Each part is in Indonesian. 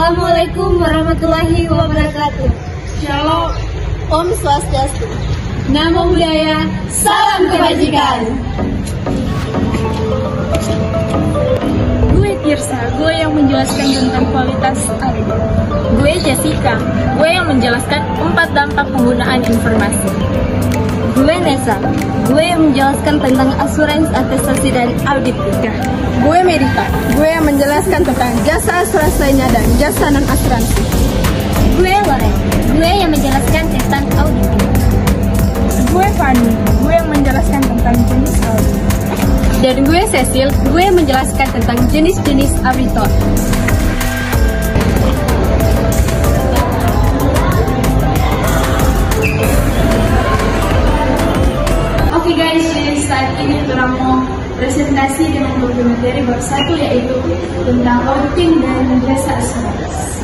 Assalamualaikum warahmatullahi wabarakatuh. Shalom, Om Swastiastu. Namo Buddhaya, salam kebajikan. Gue Tirsa, gue yang menjelaskan tentang kualitas air. Gue Jessica, gue yang menjelaskan 4 dampak penggunaan informasi. Gue Nesa, gue yang menjelaskan tentang asuransi, atestasi, dan audit. Gue Merita, gue yang menjelaskan tentang jasa asuransinya dan jasa non-asuransi. Gue Loren, gue yang menjelaskan tentang audit. Gue Fanny, gue yang menjelaskan tentang jenis audit. Dan gue Cecil, gue yang menjelaskan tentang jenis-jenis auditor. Oke guys, jadi saat ini kita mau presentasi dengan topik materi bab 1, yaitu tentang auditing dan jasa asuransi.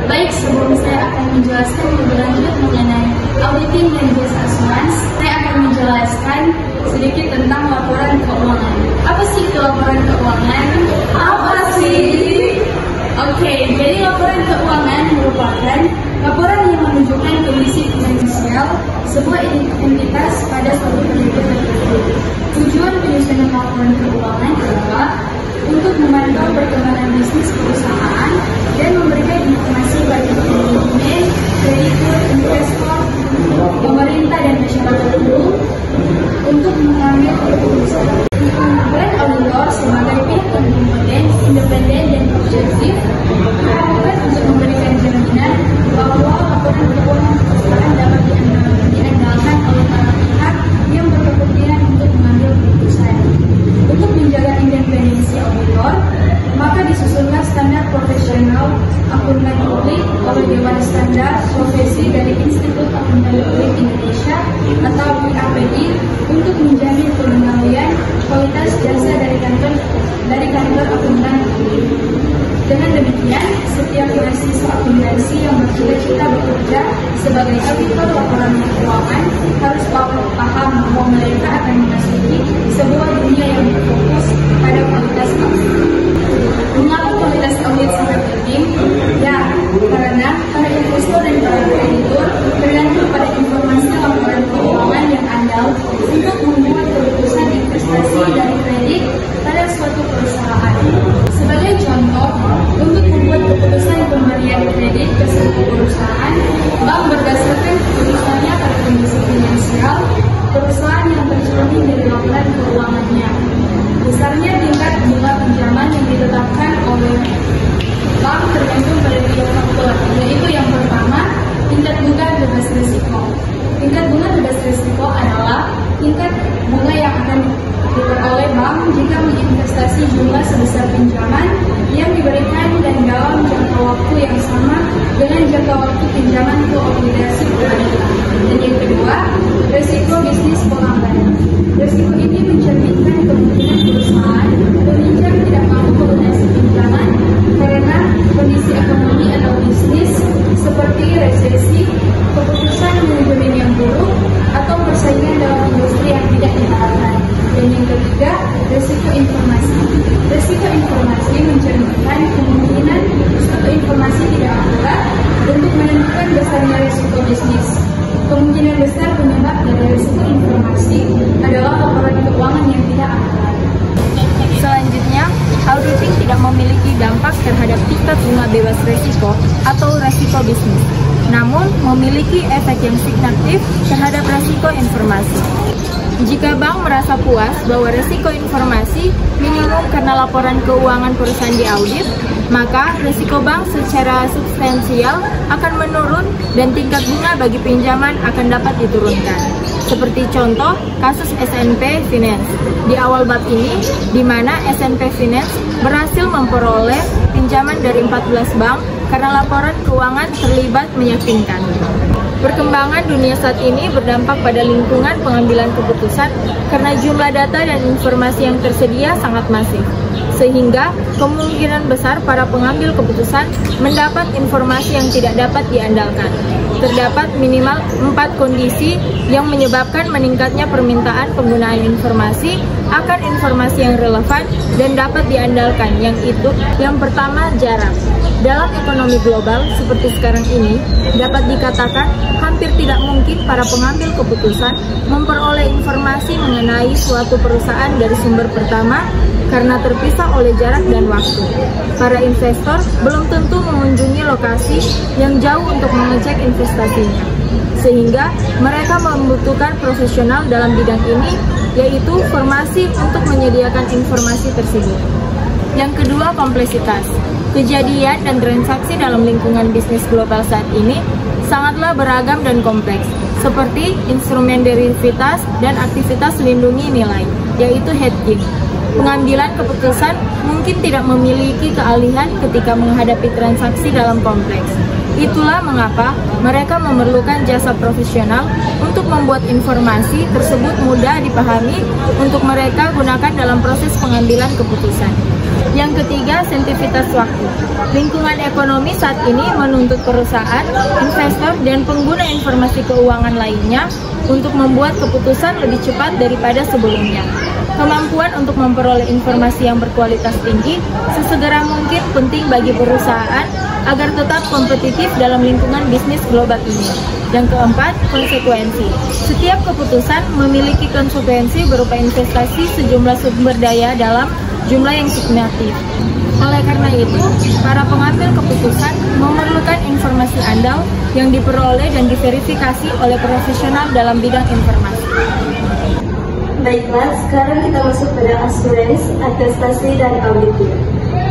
Baik, sebelum saya akan menjelaskan lebih lanjut mengenai auditing dan jasa asuransi, saya akan menjelaskan sedikit tentang laporan keuangan. Apa sih itu laporan keuangan? Apa sih? Oke, jadi laporan keuangan merupakan laporan yang menunjukkan kondisi finansial sebuah entitas pada suatu periode tertentu. Tujuan penyusunan laporan keuangan adalah untuk memantau perkembangan bisnis perusahaan dan memberikan informasi bagi manajemen, kreditur, investor, pemerintah, dan masyarakat umum untuk mengambil keputusan. Brand auditor sebagai pihak yang kompeten, independen, dan objektif bertujuan untuk memberikan jaminan bahwa laporan keuangan perusahaan dapat diandalkan oleh para pihak yang berkepentingan untuk mengambil keputusan. Untuk menjaga independensi auditor, maka disusunlah standar profesional akuntan publik oleh Dewan Standar Profesi dari Institut Akuntan Publik Indonesia atau IAPI untuk menjamin pengendalian kualitas jasa dari kantor akuntan publik. Dengan demikian, setiap mahasiswa akuntansi yang bercita-cita bekerja sebagai auditor laporan keuangan harus paham bahwa mereka akan memasuki sebuah dunia yang berfokus pada kualitas audit. Mengapa kualitas audit sangat penting? Ya, karena para investor dan para kreditur bergantung pada informasi laporan keuangan yang andal untuk membuat keputusan investasi dan kredit pada suatu perusahaan. Sebagai contoh, untuk membuat keputusan pemberian kredit ke suatu perusahaan, bank berdasarkan keputusannya pada kondisi finansial perusahaan yang tercermin dari laporan keuangannya. Besarnya tingkat bunga pinjaman yang ditetapkan oleh bank tergantung pada 3 faktor, yaitu yang pertama, tingkat bunga bebas risiko. Tingkat bunga bebas risiko adalah tingkat bunga yang akan diperoleh bank jika menginvestasi jumlah sebesar pinjaman yang diberikan dan dalam jangka waktu yang sama dengan jangka waktu pinjaman ke obligasi perbankan. Dan yang kedua, risiko bisnis pelanggaran. Risiko ini mencerminkan kemungkinan perusahaan peminjam tidak mampu melunasi pinjaman karena kondisi ekonomi atau bisnis seperti resesi, keputusan manajemen yang buruk, atau persaingan dalam industri yang tidak diharapkan. Dan yang ketiga, risiko informasi. Risiko informasi mencerminkan kemungkinan suatu informasi tidak akurat untuk menentukan besarnya risiko bisnis. Kemungkinan besar penyebab dari risiko informasi adalah laporan keuangan yang tidak akurat. Selanjutnya, auditing tidak memiliki dampak terhadap tingkat bunga bebas risiko atau risiko bisnis, namun memiliki efek yang signifikan terhadap risiko informasi. Jika bank merasa puas bahwa risiko informasi minimum karena laporan keuangan perusahaan diaudit, maka risiko bank secara substansial akan menurun dan tingkat bunga bagi pinjaman akan dapat diturunkan. Seperti contoh kasus SNP Finance di awal bab ini, di mana SNP Finance berhasil memperoleh pinjaman dari 14 bank karena laporan keuangan terlibat meyakinkan. Perkembangan dunia saat ini berdampak pada lingkungan pengambilan keputusan karena jumlah data dan informasi yang tersedia sangat masif, sehingga kemungkinan besar para pengambil keputusan mendapat informasi yang tidak dapat diandalkan. terdapat minimal 4 kondisi yang menyebabkan meningkatnya permintaan penggunaan informasi akan informasi yang relevan dan dapat diandalkan. Yang pertama, jarak. Dalam ekonomi global seperti sekarang ini, dapat dikatakan hampir tidak mungkin para pengambil keputusan memperoleh informasi mengenai suatu perusahaan dari sumber pertama karena terpisah oleh jarak dan waktu. Para investor belum tentu mengunjungi lokasi yang jauh untuk mengecek investasinya, sehingga mereka membutuhkan profesional dalam bidang ini, yaitu formasi untuk menyediakan informasi tersebut. Yang kedua, kompleksitas. Kejadian dan transaksi dalam lingkungan bisnis global saat ini sangatlah beragam dan kompleks, seperti instrumen derivatif dan aktivitas lindungi nilai, yaitu hedging. Pengambilan keputusan mungkin tidak memiliki keahlian ketika menghadapi transaksi dalam kompleks. Itulah mengapa mereka memerlukan jasa profesional untuk membuat informasi tersebut mudah dipahami untuk mereka gunakan dalam proses pengambilan keputusan. Yang ketiga, sensitivitas waktu. Lingkungan ekonomi saat ini menuntut perusahaan, investor, dan pengguna informasi keuangan lainnya untuk membuat keputusan lebih cepat daripada sebelumnya. Kemampuan untuk memperoleh informasi yang berkualitas tinggi sesegera mungkin penting bagi perusahaan agar tetap kompetitif dalam lingkungan bisnis global ini. Yang keempat, konsekuensi. Setiap keputusan memiliki konsekuensi berupa investasi sejumlah sumber daya dalam jumlah yang signifikan. Oleh karena itu, para pengambil keputusan memerlukan informasi andal yang diperoleh dan diverifikasi oleh profesional dalam bidang informasi. Baiklah, sekarang kita masuk pada asuransi, atestasi, dan auditing.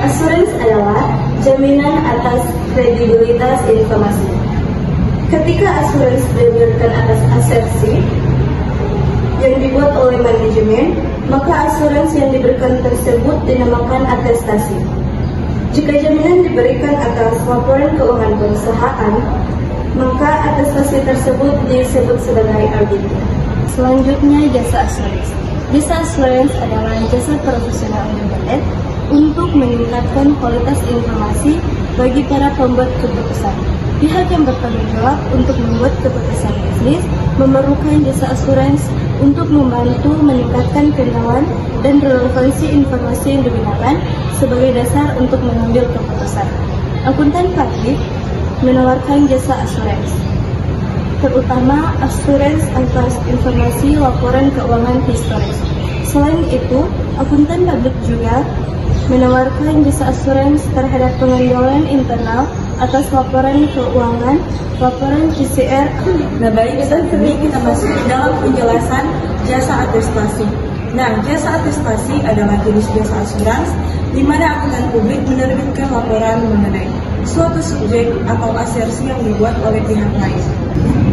Asuransi adalah jaminan atas kredibilitas informasi. Ketika asuransi didasarkan atas asersi yang dibuat oleh manajemen, maka asuransi yang diberikan tersebut dinamakan atestasi. Jika jaminan diberikan atas laporan keuangan perusahaan, maka atestasi tersebut disebut sebagai auditing. Selanjutnya, jasa asuransi. Jasa asuransi adalah jasa profesional independen untuk meningkatkan kualitas informasi bagi para pembuat keputusan. Pihak yang bertanggung jawab untuk membuat keputusan bisnis memerlukan jasa asuransi untuk membantu meningkatkan kenalan dan relevansi informasi yang digunakan sebagai dasar untuk mengambil keputusan. Akuntan publik menawarkan jasa asuransi, terutama asuransi atas informasi laporan keuangan historis. Selain itu, akuntan publik juga menawarkan jasa asuransi terhadap pengendalian internal atas laporan keuangan, laporan PCR. Nah, baik, saat ini kita masuk dalam penjelasan jasa atestasi. Nah, jasa atestasi adalah jenis jasa asuransi di mana akuntan publik menerbitkan laporan mengenai suatu subjek atau asersi yang dibuat oleh pihak lain.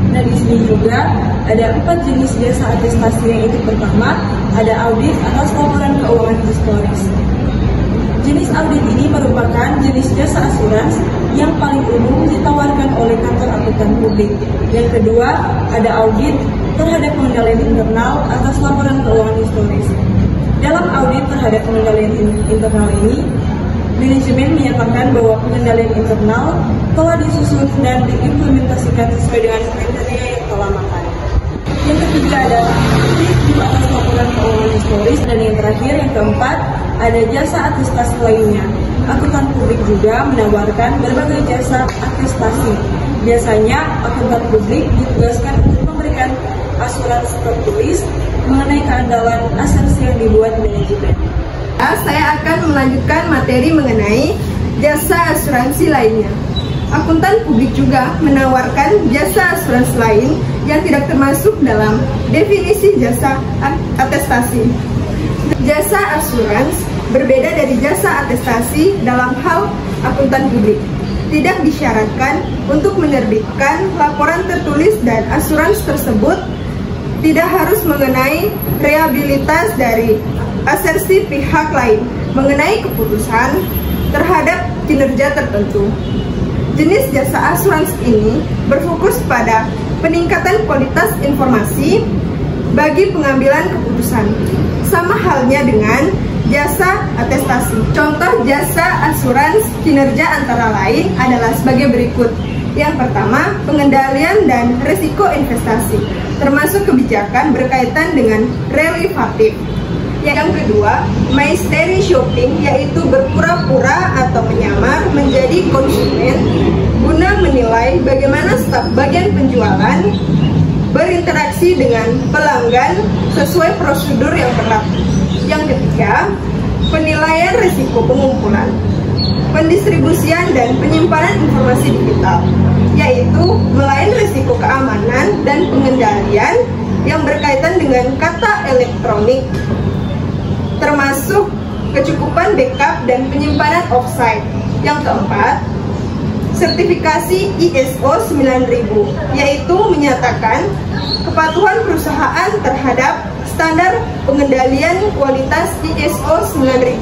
Nah, di sini juga ada 4 jenis jasa atestasi, yaitu pertama, ada audit atas laporan keuangan historis. Jenis audit ini merupakan jenis jasa asuransi yang paling umum ditawarkan oleh kantor akuntan publik. Yang kedua, ada audit terhadap pengendalian internal atas laporan keuangan historis. Dalam audit terhadap pengendalian internal ini, manajemen menyatakan bahwa pengendalian internal telah disusun dan diimplementasikan sesuai dengan kriteria yang telah makan. Yang ketiga ada audit atas laporan keuangan historis, dan yang terakhir, yang keempat, ada jasa atestasi lainnya. Akuntan publik juga menawarkan berbagai jasa atestasi. Biasanya akuntan publik ditugaskan untuk memberikan asuransi tertulis mengenai keandalan asersi yang dibuat manajemen. Saya akan melanjutkan materi mengenai jasa asuransi lainnya. Akuntan publik juga menawarkan jasa asuransi lain yang tidak termasuk dalam definisi jasa atestasi. Jasa asuransi berbeda dari jasa atestasi dalam hal akuntan publik. Tidak disyaratkan untuk menerbitkan laporan tertulis, dan asuransi tersebut tidak harus mengenai reliabilitas dari asersi pihak lain mengenai keputusan terhadap kinerja tertentu. Jenis jasa asuransi ini berfokus pada peningkatan kualitas informasi bagi pengambilan keputusan, sama halnya dengan jasa atestasi. Contoh jasa asuransi kinerja antara lain adalah sebagai berikut. Yang pertama, pengendalian dan risiko investasi, termasuk kebijakan berkaitan dengan derivatif. Yang kedua, mystery shopping, yaitu berpura-pura atau menyamar menjadi konsumen guna menilai bagaimana staf bagian penjualan berinteraksi dengan pelanggan sesuai prosedur yang berlaku. Yang ketiga, penilaian risiko pengumpulan, pendistribusian dan penyimpanan informasi digital, yaitu melayani risiko keamanan dan pengendalian yang berkaitan dengan kata elektronik, termasuk kecukupan backup dan penyimpanan offsite. Yang keempat, sertifikasi ISO 9000, yaitu menyatakan kepatuhan perusahaan terhadap standar pengendalian kualitas ISO 9000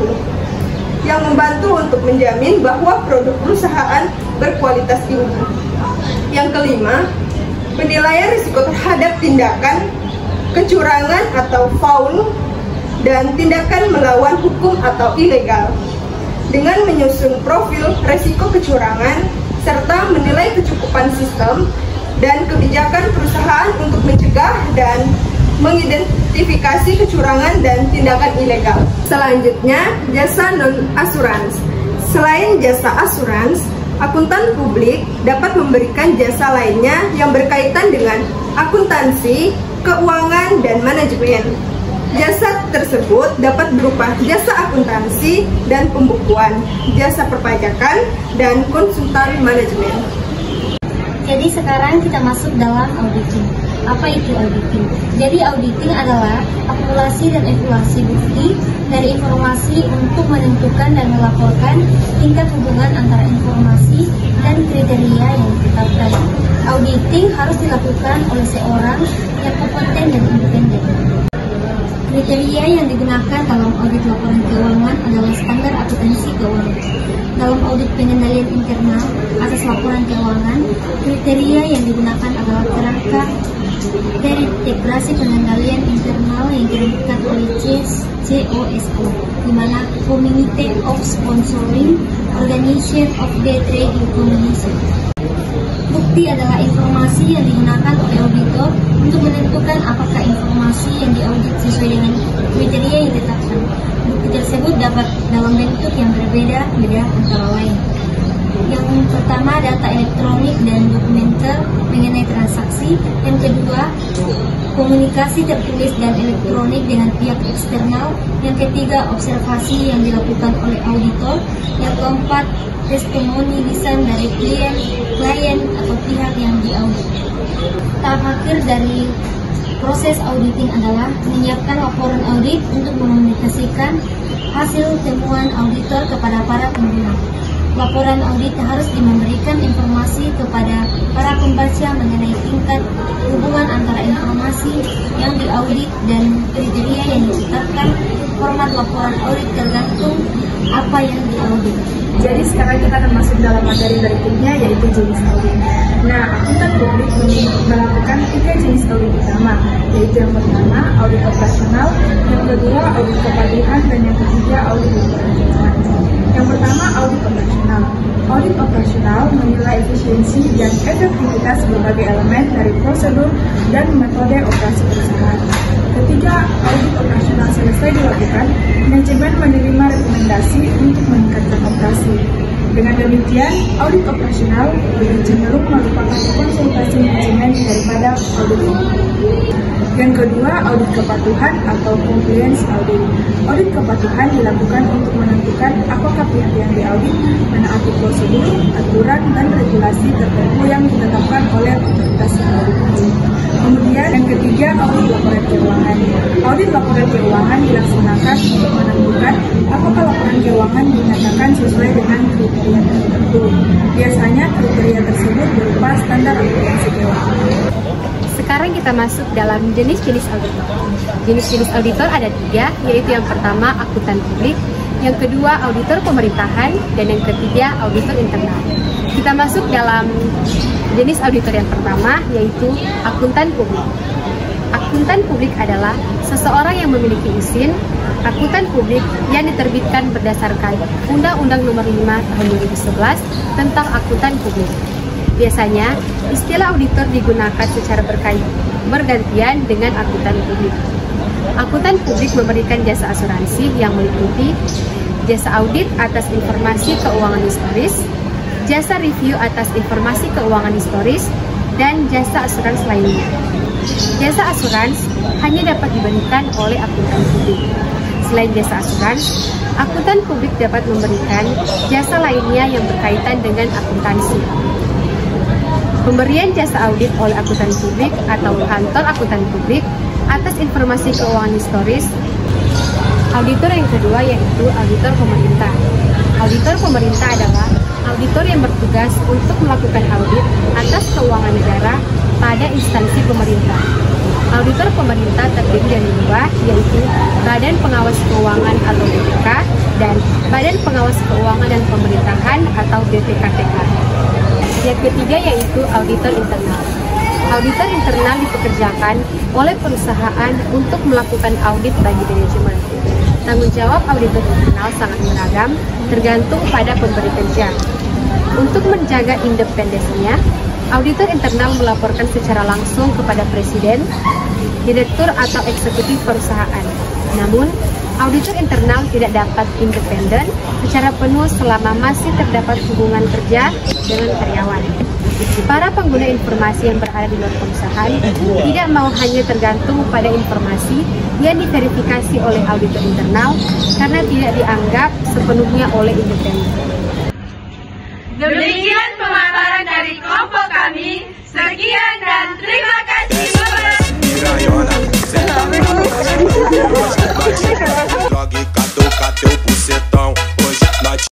yang membantu untuk menjamin bahwa produk perusahaan berkualitas tinggi. Yang kelima, penilaian risiko terhadap tindakan kecurangan atau foul dan tindakan melawan hukum atau ilegal dengan menyusun profil risiko kecurangan serta menilai kecukupan sistem dan kebijakan perusahaan untuk mencegah dan mengidentifikasi kecurangan dan tindakan ilegal. Selanjutnya, jasa non-asurans. Selain jasa asurans, akuntan publik dapat memberikan jasa lainnya yang berkaitan dengan akuntansi, keuangan, dan manajemen. Jasa tersebut dapat berupa jasa akuntansi dan pembukuan, jasa perpajakan, dan konsultan manajemen. Jadi sekarang kita masuk dalam auditing. Apa itu auditing? Jadi auditing adalah akumulasi dan evaluasi bukti dari informasi untuk menentukan dan melaporkan tingkat hubungan antara informasi dan kriteria yang ditetapkan. Auditing harus dilakukan oleh seorang yang kompeten dan independen. Kriteria yang digunakan dalam audit laporan keuangan adalah standar akuntansi keuangan. Dalam audit pengendalian internal atas laporan keuangan, kriteria yang digunakan adalah kerangka terintegrasi pengendalian internal yang dirumuskan oleh COSO, di mana Community of Sponsoring Organization of the Trade Combination. Bukti adalah informasi yang digunakan oleh auditor untuk menentukan apakah informasi yang diaudit sesuai dengan kriteria yang ditetapkan. Bukti tersebut dapat dalam bentuk yang berbeda-beda antara lain. Yang pertama, data elektronik dan dokumenter mengenai transaksi. Yang kedua, komunikasi tertulis dan elektronik dengan pihak eksternal. Yang ketiga, observasi yang dilakukan oleh auditor. Yang keempat, testimoni lisan dari klien atau pihak yang diaudit. Tahap akhir dari proses auditing adalah menyiapkan laporan audit untuk mengkomunikasikan hasil temuan auditor kepada para pengguna. Laporan audit harus memberikan informasi kepada para pembaca mengenai tingkat hubungan antara informasi yang diaudit dan kriteria yang ditetapkan. Format laporan audit tergantung apa yang diaudit. Jadi sekarang kita akan masuk dalam materi berikutnya, yaitu jenis audit. Nah, akuntan publik melakukan 3 jenis audit utama, yaitu yang pertama audit operasional, yang kedua audit kepatuhan, dan yang ketiga audit laporan keuangan. Yang pertama, audit operasional. Audit operasional menilai efisiensi dan efektivitas berbagai elemen dari prosedur dan metode operasi perusahaan. Ketika audit operasional selesai dilakukan, manajemen menerima rekomendasi untuk meningkatkan operasi. Dengan demikian, audit operasional lebih cenderung merupakan konsultasi manajemen daripada audit. Yang kedua, audit kepatuhan atau compliance audit. Audit kepatuhan dilakukan untuk menentukan apakah pihak yang diaudit menaati prosedur, aturan, dan regulasi tertentu yang ditetapkan oleh otoritas yang audit. Kemudian yang ketiga, audit laporan keuangan. Audit laporan keuangan dilaksanakan untuk menentukan apakah laporan keuangan dinyatakan sesuai dengan kriteria tertentu. Biasanya kriteria tersebut berupa standar akuntansi keuangan. Sekarang kita masuk dalam jenis-jenis auditor. Jenis-jenis auditor ada 3, yaitu yang pertama akuntan publik, yang kedua auditor pemerintahan, dan yang ketiga auditor internal. Kita masuk dalam jenis auditor yang pertama, yaitu akuntan publik. Akuntan publik adalah seseorang yang memiliki izin akuntan publik yang diterbitkan berdasarkan Undang-Undang Nomor 5 Tahun 2011 tentang akuntan publik. Biasanya, istilah auditor digunakan secara bergantian dengan akuntan publik. Akuntan publik memberikan jasa asuransi yang meliputi jasa audit atas informasi keuangan historis, jasa review atas informasi keuangan historis, dan jasa asuransi lainnya. Jasa asuransi hanya dapat diberikan oleh akuntan publik. Selain jasa asuransi, akuntan publik dapat memberikan jasa lainnya yang berkaitan dengan akuntansi. Pemberian jasa audit oleh akuntan publik atau kantor akuntan publik atas informasi keuangan historis. Auditor yang kedua yaitu auditor pemerintah. Auditor pemerintah adalah auditor yang bertugas untuk melakukan audit atas keuangan negara pada instansi pemerintah. Auditor pemerintah terdiri dari dua, yaitu Badan Pengawas Keuangan atau BPK dan Badan Pengawas Keuangan dan Pemerintahan atau BPKPK. Yang ketiga yaitu auditor internal. Auditor internal dipekerjakan oleh perusahaan untuk melakukan audit bagi manajemen. Tanggung jawab auditor internal sangat beragam, tergantung pada pemberi kerja. Untuk menjaga independensinya, auditor internal melaporkan secara langsung kepada presiden, direktur atau eksekutif perusahaan. Namun, auditor internal tidak dapat independen secara penuh selama masih terdapat hubungan kerja dengan karyawan. Para pengguna informasi yang berada di luar perusahaan tidak mau hanya tergantung pada informasi yang diverifikasi oleh auditor internal karena tidak dianggap sepenuhnya oleh independen. Demikian